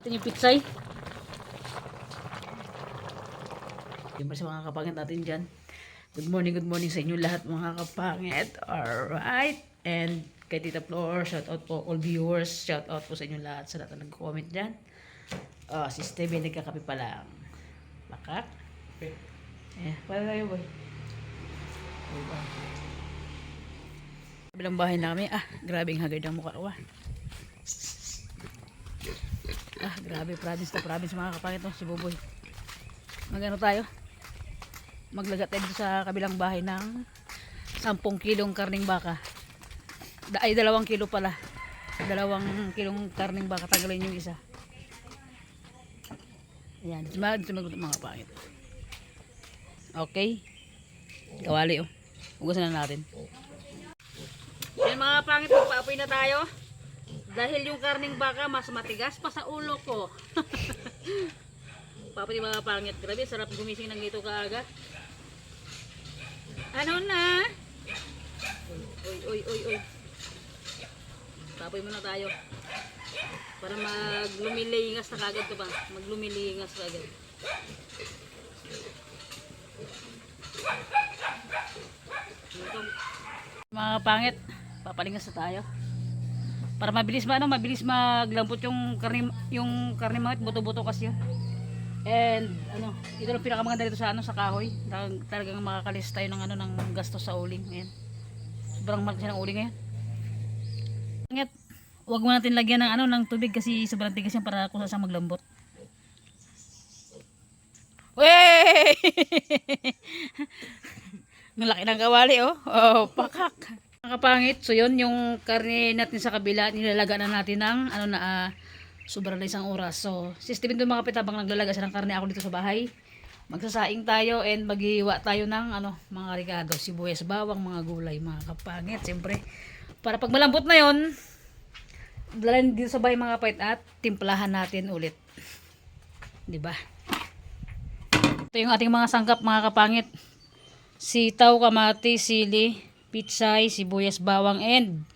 Ito yung pitsay. Siyempre sa mga kapangit natin dyan. Good morning sa inyo lahat mga kapangit. Alright. And kay Tita Flor, shout out po all viewers. Shout out po sa inyo lahat sa lahat na nag-comment dyan. Si Stevie nagkakape pa lang. Bakak. Para tayo boy. Bilang bahay namin. Grabing hagard ang mukha ko. Grabe, province na province mga kapangit. Si Buboy. Magano tayo? Maglagat tayo dito sa kabilang bahay ng 10 kilong karning baka. Ay 2 kilo pala. 2 kilong karning baka. Tanggalin yung isa. Ayan, dito magluto mga kapangit. Okay. Kawali oh. Hugasan na natin. Yan mga kapangit, magpaapoy na tayo. Dahil yung karning baka mas matigas pa sa ulo ko. Papoy mga kapangit. Grabe, sarap gumising ng dito kaaga. Ano na? Uy. Papoy muna tayo. Para maglumilingas na kagad ka ba? Maglumilingas kagad. Mga kapangit, papalingas na tayo. Para mabilis maglambot yung karne mangit, buto-buto kasi yun. And ito lang pinakamaganda dito sa sa kahoy. Talagang makakalis tayo ng ng gastos sa uling. Ayan. Sobrang mahal kasi ng uling ngayon. Ngit, wag mo natin lagyan ng ng tubig kasi sobrang tigas yan para kung saan maglambot. Wey! Ang laki ng kawali oh. Oh, pakak. Nakapangit. So yun yung karne natin sa kabila, nilalaga na natin ng sobrang na 1 oras. So, si Steven doon mga kapit habang naglalaga siya ng karne, ako dito sa bahay. Magsasaing tayo and maghiwa tayo ng mga ricado, sibuyas, bawang, mga gulay, mga kapangit. Siyempre, para pag malambot na yon, dalhin dito sa bahay mga kapit at timplahan natin ulit. 'Di ba? Ito yung ating mga sangkap mga kapangit. Sitaw, kamatis, sili, pitsay, sibuyas, bawang, and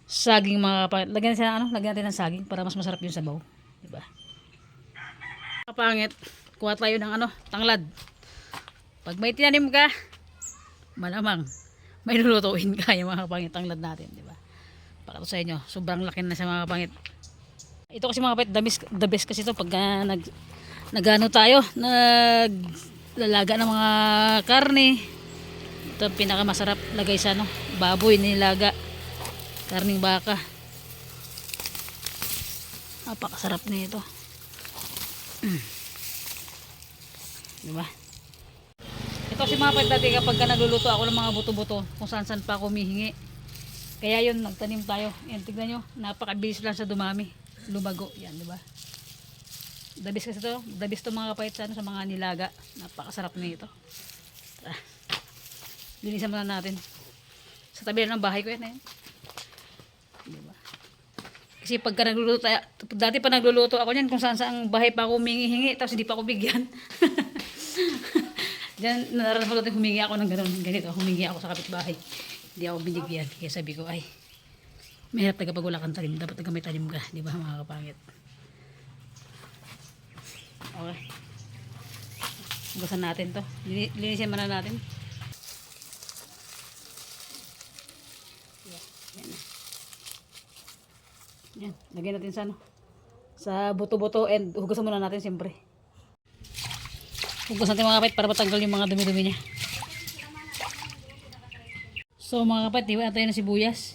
saging mga kapangit. Lagyan natin ng saging para mas masarap yung sabaw, di ba? Kapangit, kuha tayo ng tanglad. Pag may tinanim ka, malamang may lulutuin ka yung mga kapangit tanglad natin, di ba? Pakita sa inyo, sobrang laki na sa mga kapangit. Ito kasi mga kapangit, the best kasi ito pag nagano tayo, naglalaga ng mga karne. Ito pinakamasarap lagay sa baboy nilaga. Karning baka. Napakasarap nito. Diba? Ito si mga pagdati kapag nagluluto ako ng mga buto-buto kung saan pa ako humihingi. Kaya yun, nagtanim tayo. Yan, tignan nyo. Napakabilis lang sa dumami. Lumago. Yan, diba? Dabis kasi ito. Dabis ito mga kapait sa mga nilaga. Napakasarap nito. Linisan muna natin. Sa tabi ng bahay ko yan. Diba? Kasi pagka nagluluto tayo, dati pa nagluluto ako niyan kung saan ang bahay pa ako humingi-hingi tapos hindi pa ako bigyan. Diyan naranasan ko natin humingi ako ng ganito, humingi ako sa kapitbahay. Hindi ako binigyan. Kaya sabi ko ay mahirap pag wala kang tanim, dapat may tanim ka, di ba mga kapangit? Okay. Hugasan natin to. Linisin muna natin. Yan, lagyan natin sa buto-buto and hugasan muna natin siyempre. Hugasan natin mga kapit para matanggal yung mga dumi-dumi niya. So mga kapit, diba natin ng sibuyas.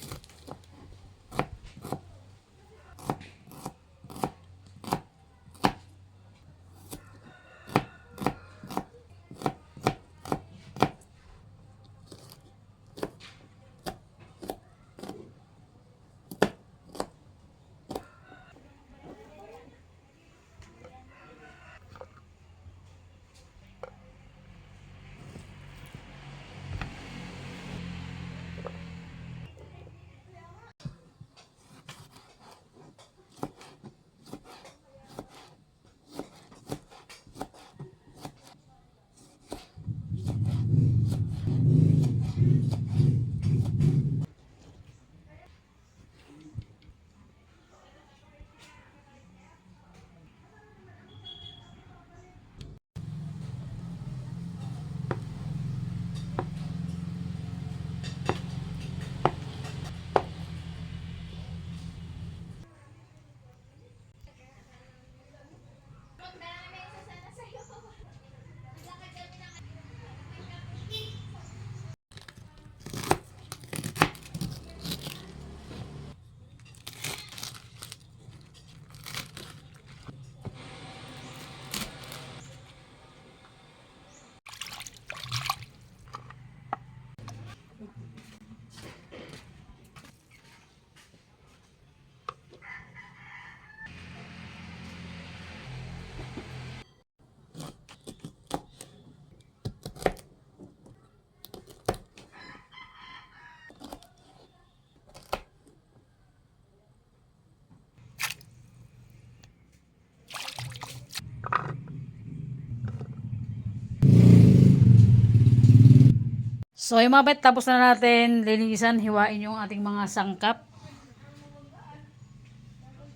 So yung mga bet, tapos na natin linisan, hiwain yung ating mga sangkap.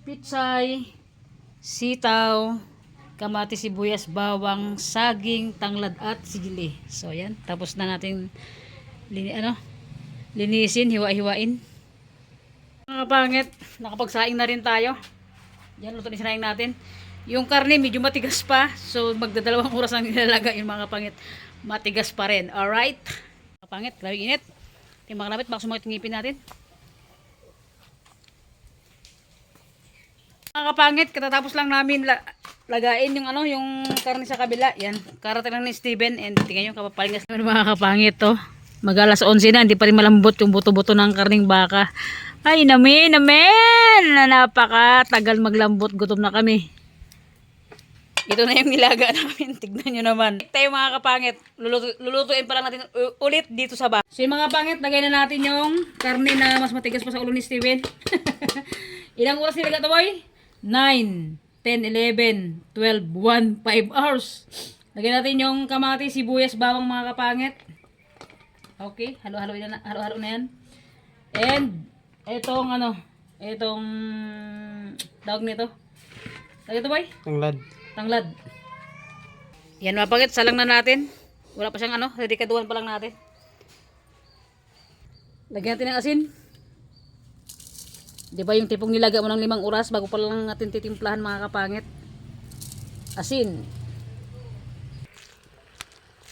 Pitsay, sitaw, kamatis, sibuyas, bawang, saging, tanglad at sili. So yan, tapos na natin linisin, hiwa-hiwain. Mga pangit, nakapagsaing na rin tayo. Yan, luto na sinaing natin. Yung karne medyo matigas pa, so magdadalawang oras ang nilalaga yung mga pangit. Matigas pa rin. Alright? Mga pangit, grabe init. Yung mga kapit, baka sumakit ngipin natin. Mga kapangit, katatapos lang namin lagain yung yung karne sa kabila. Yan, karating lang ni Steven and tingnan yung kapapalingas naman mga kapangit to. Mag-alas 11 na, hindi pa rin malambot yung buto-buto ng karning baka. Ay, namin, napaka tagal maglambot, gutom na kami. Ito na yung nilaga namin, tignan nyo naman. Tayo mga kapangit, lulutuin pa lang natin ulit dito sa baka. So yung mga kapangit, lagay na natin yung karne na mas matigas pa sa ulo ni Steven. Ilang oras nilaga ito boy? 9, 10, 11, 12, 1, 5 hours. Lagyan natin yung kamatis, sibuyas, bawang mga kapangit. Okay, halo-halo na yan. And etong etong tawag nito. Lagyan ito boy? Tanglad. Yan mga kapangit, salang na natin. Wala pa siyang dedikaduhan pa lang natin. Lagyan natin ng asin. Di ba yung tipong nilaga mo ng 5 oras bago pa lang natin titimplahan mga kapangit? Asin.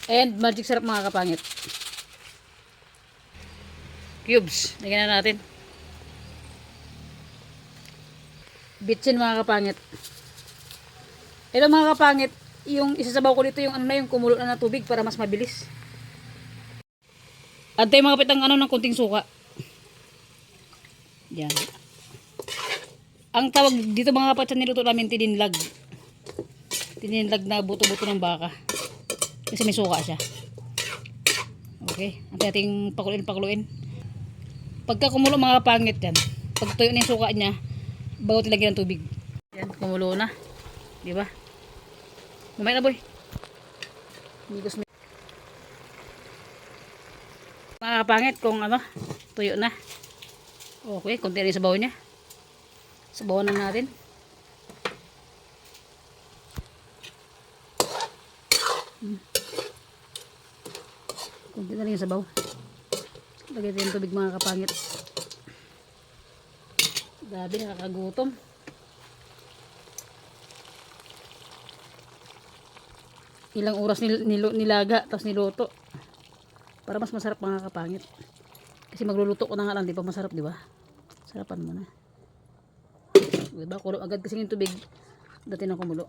And magic syrup mga kapangit. Cubes. Lagyan na natin. Bitsin mga kapangit. Ito mga kapangit, yung isasabaw ko dito yung yung kumulo na tubig para mas mabilis. Antay mga kapit ng ng kunting suka. Yan. Ang tawag dito mga kapatid sa niluto namin tininlag. Tininlag na buto-buto ng baka. Kasi may suka siya. Okay. Ating pakuluin. Pagka kumulo mga pangit yan. Pag tuyo na yung suka niya, bago tilagyan ng tubig. Yan, kumulo na. Diba? Mamay na boy. Mga pangit kung tuyo na. Okay, konti rin sa bawo niya. Sabawan na natin. Kunti na rin yung sabaw. Lagay tayo ng tubig mga kapangit. Grabe, nakakagutom. Ilang oras nilaga, tapos niluto. Para mas masarap mga kapangit. Kasi magluluto ko na nga lang, di pa masarap, di ba? Sarapan mo na. Diba? Kulo agad kasi yung tubig dati na kumulo.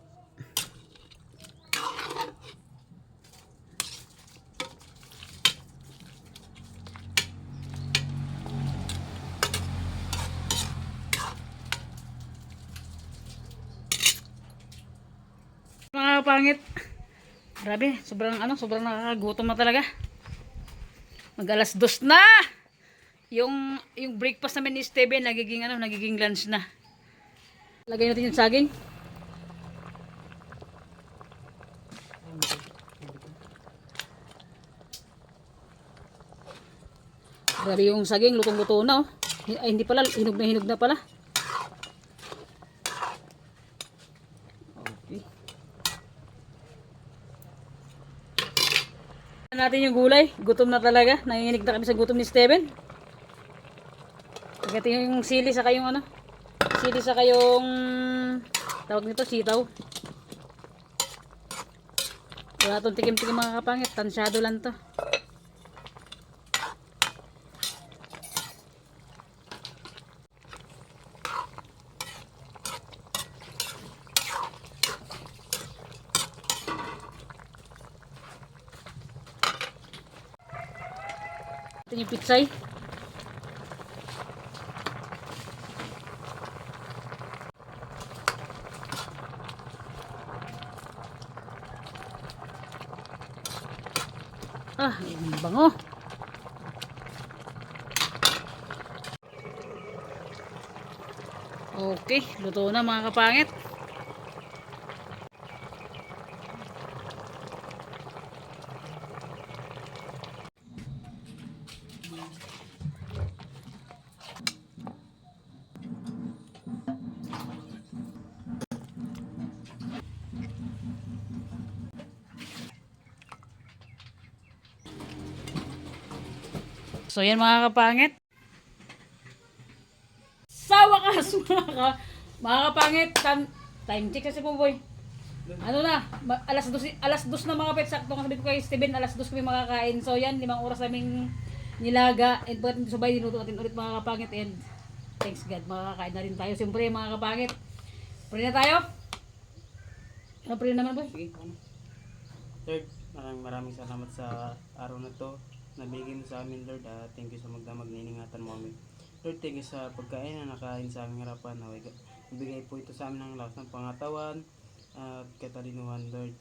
Mga pangit. Grabe, sobrang nakakagutom na talaga. Mag-alas 2 na. Yung breakfast namin ni Steven nagiging lunch na. Lagay natin yung saging. Grabe yung saging, lutong-luto na Ay hindi pala, hinog na pala. Okay. Natin yung gulay, gutom na talaga. Nanginginig na kami sa gutom ni Steven. Lagyan natin yung sili sa kayong sili sa kayong tawag nito, sitaw. Wala itong tikim-tikim mga kapangit, tansyado lang to. Ito yung pitsay. Yung bango. Okay, luto na mga kapangit. So yan mga kapangit. Sa wakas mga kapangit, time check kasi po boy. Ano na, alas 2 na mga pet, sakto nga sabi ko kay Steven, alas 2 kami makakain. So yan, 5 oras naming nilaga. And pagdating sabay, dinuto natin ulit mga kapangit. And thanks God, makakain na rin tayo. Siyempre mga kapangit, pray na tayo. Ano pray naman boy? Sige, ano? Lord, maraming salamat sa araw na to. Nabigay mo sa amin, Lord. Thank you sa magdamag na iningatan mo kami. Lord, thank you sa pagkain na nakain sa aming harapan. Ibigay po ito sa amin ng lakas ng pangatawan at katalinuhan, Lord.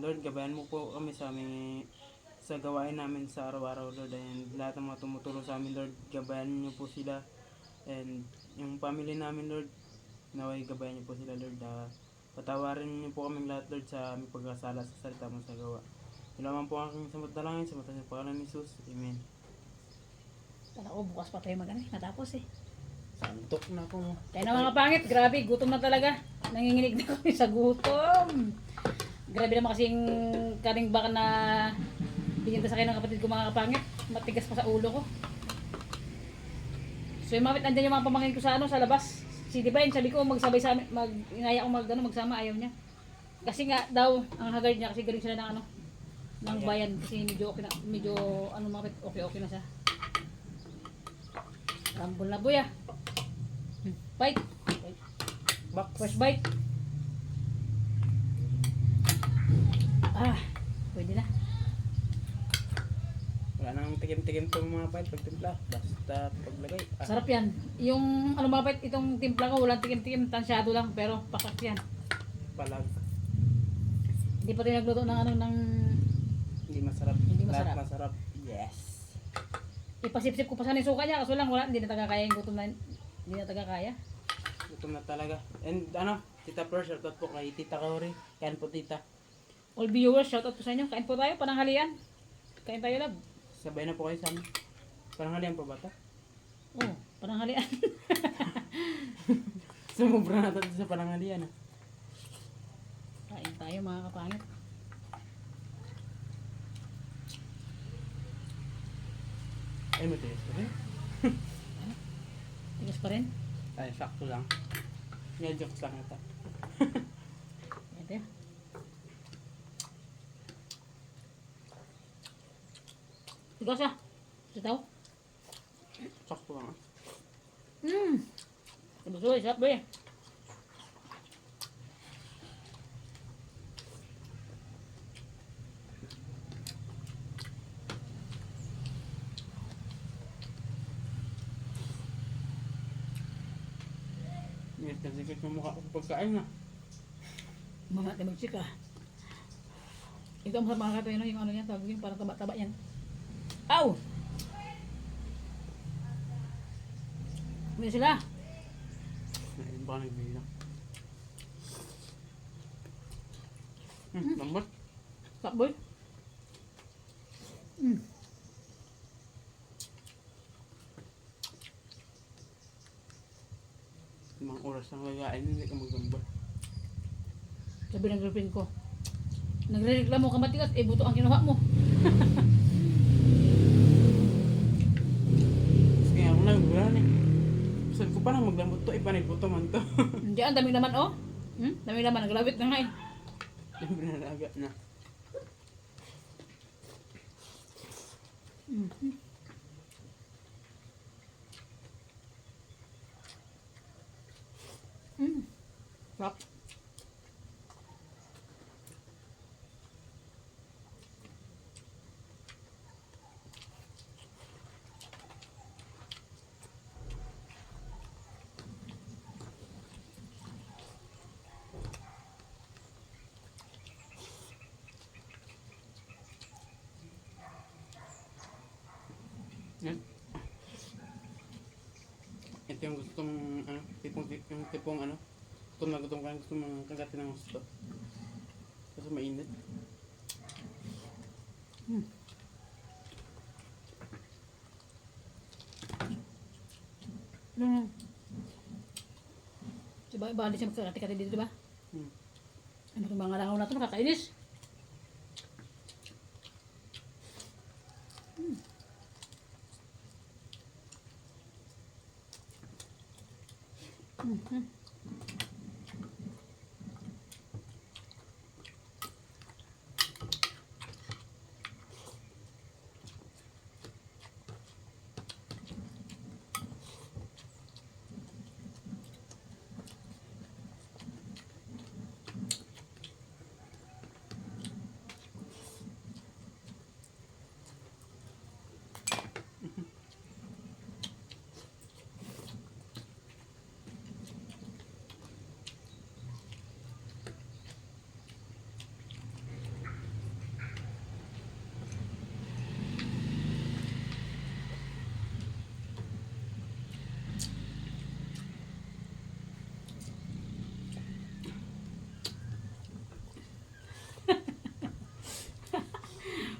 Lord, gabayan mo po kami sa gawain namin sa araw-araw, Lord. And lahat ng mga tumutulong sa amin, Lord, gabayan niyo po sila. And yung family namin, Lord, naway gabayan niyo po sila, Lord. Patawarin niyo po kaming lahat, Lord, sa aming pagkasala sa salita mo sa gawa. Yun naman po ang aking samot dalangin sa mata ng pangalan ni Jesus. Amen. Kala ko bukas pa tayo natapos eh. Santok na ako mo. Kaya na mga pangit, grabe, gutom na talaga. Nanginginig na kami sa gutom. Grabe naman kasing karing baka na binigyan sa akin ng kapatid ko mga kapangit. Matigas pa sa ulo ko. So yung mga andyan yung mga pamangkin ko sa labas. Si Divine, sabi ko magsabay sa amin, inaya ko magsama, ayaw niya. Kasi nga daw, ang haggard niya kasi galing sila ng ng bayan kasi medyo okay na, okay na siya. Rambol na boy ah. Bite. Back first bite. Pwede na. Wala nang tikim-tikim to mga pait pagtimpla. Basta paglagay. Sarap yan. Yung mga bite, itong timpla ko, walang tikim-tikim, tansyado lang, pero pakak yan. Palag. Hindi pa rin nagluto ng Hindi masarap. Hindi masarap. Lahat masarap. Yes. Ipasip-sip ko pa sana yung suka niya, kaso lang wala, hindi na tagakaya yung gutom na, hindi na tagakaya. Gutom na talaga. And Tita Per, shoutout po kay Tita Kaori. Kain po tita. All viewers, shoutout po sa inyo. Kain po tayo, pananghalian. Kain tayo lab. Sabay na po kayo sa amin. Pananghalian pa ba ito? Oo, pananghalian. Sumubra na tayo sa pananghalian. Kain tayo mga kapangit. Ay, matigas pa rin. Tigas pa rin. Ay, sakto lang. Jokes lang ito. Ito yan. Tigas ah. Sitaw. Sakto lang. Busoy, sarap ba eh. Sikit mo mukha ko pagkain na. Mga timagsik ah. Ito ang masarap mga katoy, yung ano niya, tawag yung parang taba-taba yan. Aw! May sila. Ayun ba nagbilang. Lambot. Sarap boy. Mga oras ng lagain, hindi ka maglambot. Sabi ng girlfriend ko, nagre-reklamo ka matigas, buto ang kinuha mo. Kaya ako lang, wala na. Sabi ko pa lang maglambot to, ipanagbuto man to. Hindi, ang daming laman oh. Daming laman, naglawit na nga eh. Siyempre nalaga na. Sarap. Yan. Ito yung gusto mong, tipong gutom na gutom ka, gusto mong kagatin ng gusto. Kasi mainit. Diba, bali siya magkakati-kati dito, diba? Hmm. Ano itong mga langaw na ito, nakakainis. Mhm.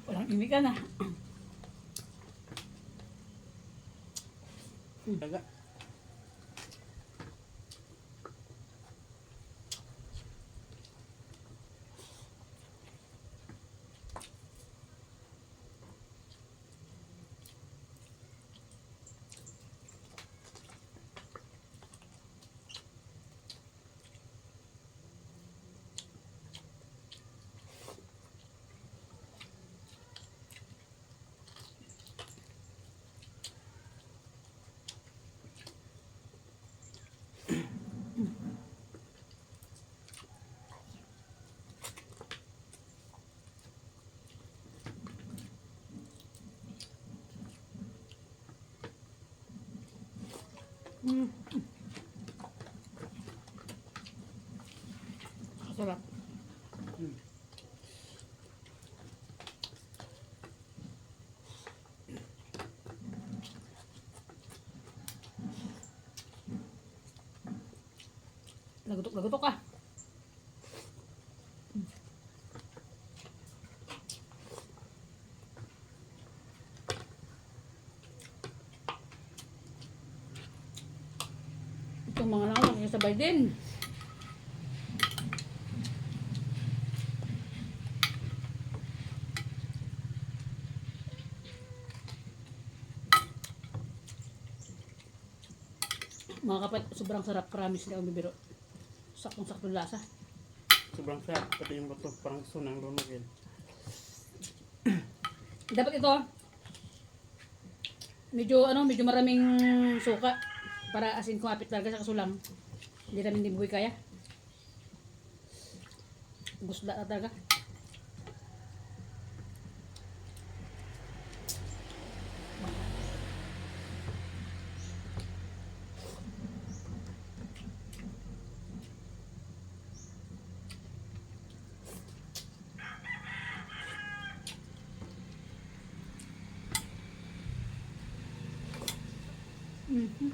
Walang imi ka na. Daga. Mm. Sarap. Hmm. Lagutok-lagutok ka. Itong mga lang nakikisabay din. Mga kapat, sobrang sarap. Promise na akong bibiro. Saktong-saktong lasa. Sobrang sarap. Pati yung buto. Parang gusto ng lunogin. Dapat ito, medyo maraming suka para asin kumapit talaga sa kasulang. Hindi namin din buhay kaya. Gusda na talaga. Mhm.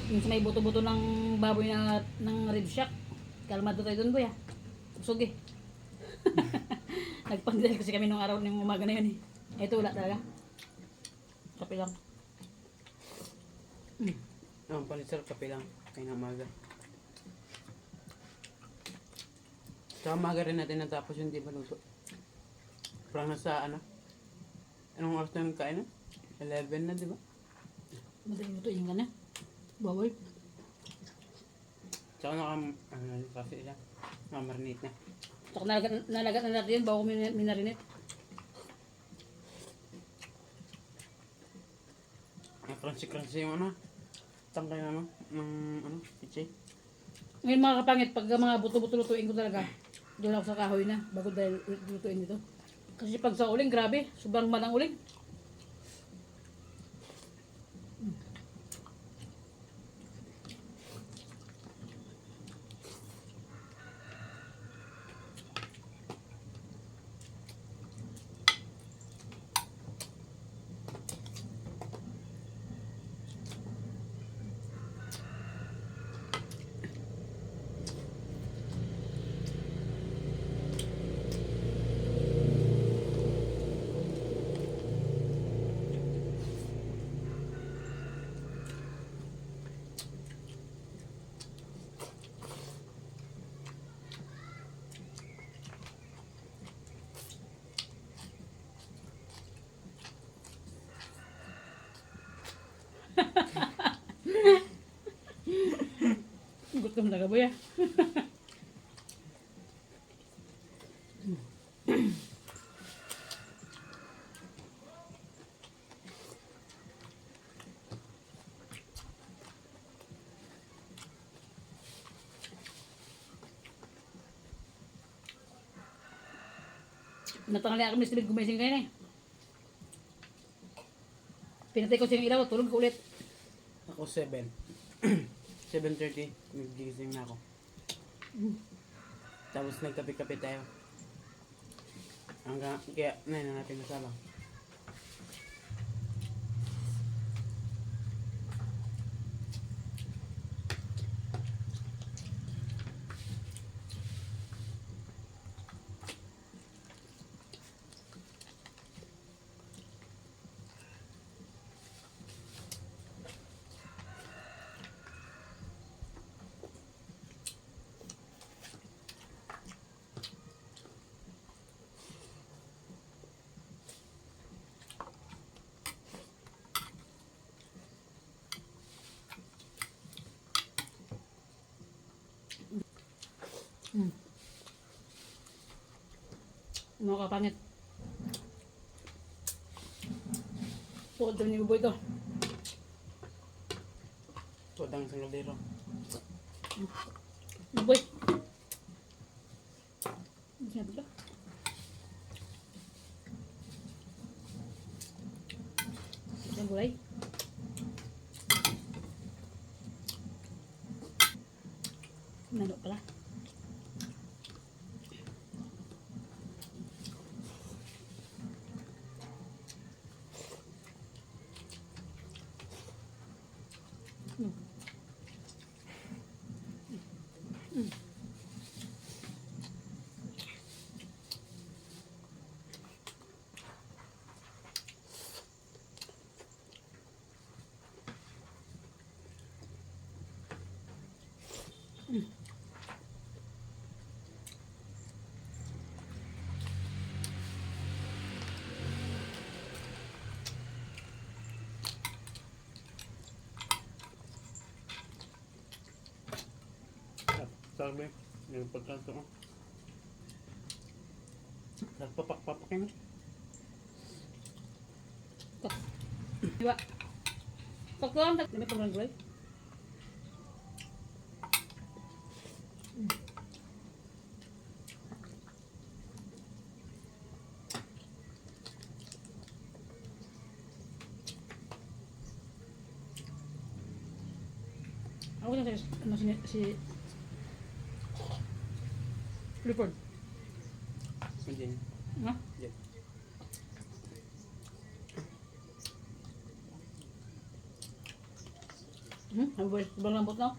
Yung sa may buto-buto ng baboy na ng Red Shack. Kalmado tayo doon, boy, ah. Usog eh. Nagpandal kasi kami nung araw ng umaga na yun eh. Ito wala talaga. Kape lang. Ang panisar kape lang. Kaya na umaga. Sa umaga rin natin natapos yung di maluto. Parang nasa ano? Anong oras na yung kain na? 11 na, di ba? Madaling lutuin ka na. Baboy. Tsaka kasi siya. Nakamarinate na. Tsaka nalagat na natin yun bago minarinate. Crunchy yung ano. Tangkay na ano. Ng ano. Pichay. Ngayon mga kapangit, pag mga buto-buto lutuin ko talaga, doon ako sa kahoy na bago dahil lutuin dito. Kasi pag sa uling, grabe. Sobrang malang uling. Ang tagaboy ah. Natangali ako Mr. Big gumising kayo na eh. Pinatay ko siyang ilaw, tulog ko ulit. Ako 7. 7:30, nagigising na ako. Tapos nagkape-kape tayo. Hanggang, kaya, na natin masala. Mga kapangit. Tuod daw ni Buboy to. Tudang sa lodero. Buboy. Sabi ka? Isang gulay. Nalo pala. Sabi, yung pagkanto ko. Nagpapak-papakin. Diba? Pagkuhan, dami pang gulay. Ako lang si Clifford. Hindi. Ha? Diyan. Ibang lambot na.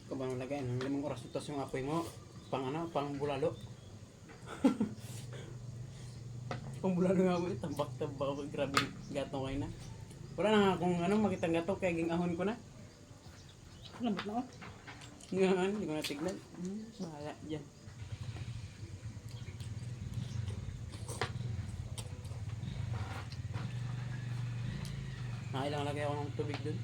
Kabang lagay ng 5 oras ito yung apoy mo. Pang ano, pang bulalo. Pang bulalo nga ako, tambak-tambak. Grabe, gatong kayo na. Wala na nga akong ano, makitang gatong kaya gingahon ko na. Lambot na oh. Nga ano, hindi ko natignan. Bahala dyan. Nakailang lagay ako ng tubig dun.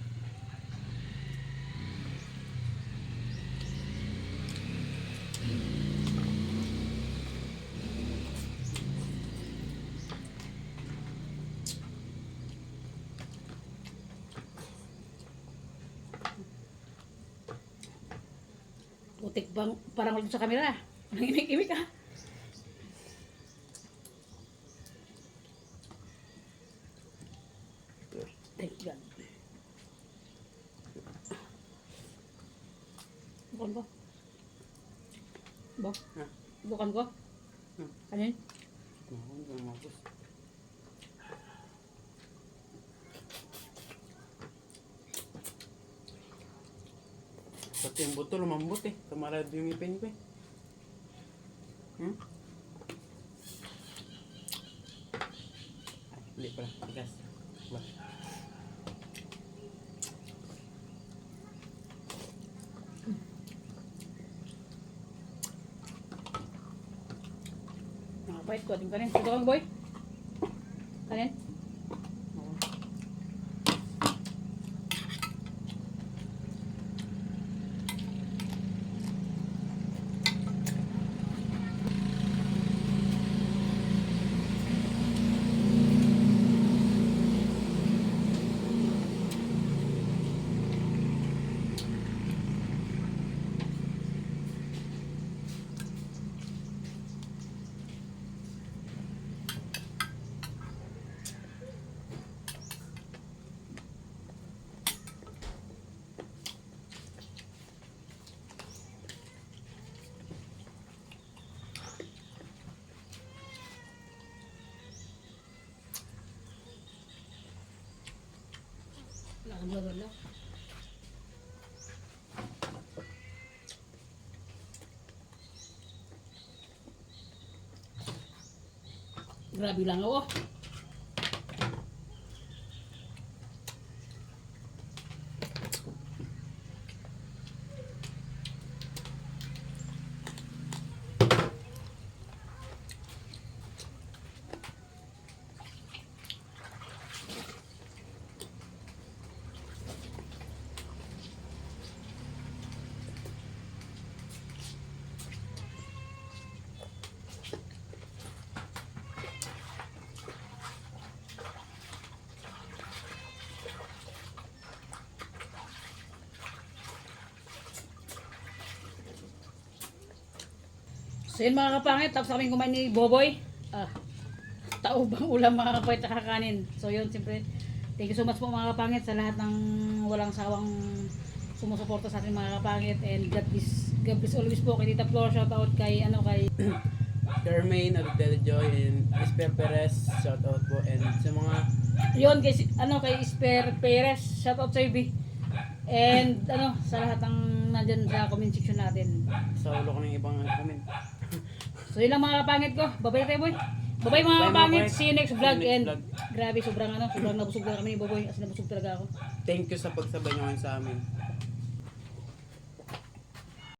Putik bang parang ulit sa kamera. Parang imik-imik ah. Thank God. Bukan ko. Ha? Bukan ko. Kanin? Ako, hindi ko mapos. Pati yung buto lumambot eh. Tumarad yung ipin ko eh. Ay, hindi pala. Tigas. Ba? Nakapait ko ating kanin. Ito kang boy. Kanin? Magdadala. Grabe lang ako. So yun mga kapangit, tapos kami kumain ni Boboy. Taubang ulam mga kapangit at kakanin. So yun, siyempre, thank you so much po mga kapangit sa lahat ng walang sawang sumusuporta sa ating mga kapangit. And God bless always po kay Tita Flor, shout out kay Carmaine Abdel Joy and Esper Perez, shout out po, and sa mga yun kay Esper Perez, shout out sa Ibi. And sa lahat ng nandyan sa comment section natin. sa ulo ko ng ibang comment. So yun lang mga kapangit ko. Bye-bye tayo boy. Bye-bye mga Bye, mga kapangit. kapangit. See you next vlog. See you And next vlog. grabe sobrang nabusog na kami ni Boboy. As nabusog talaga ako. Thank you sa pagsabay nyo ngayon sa amin.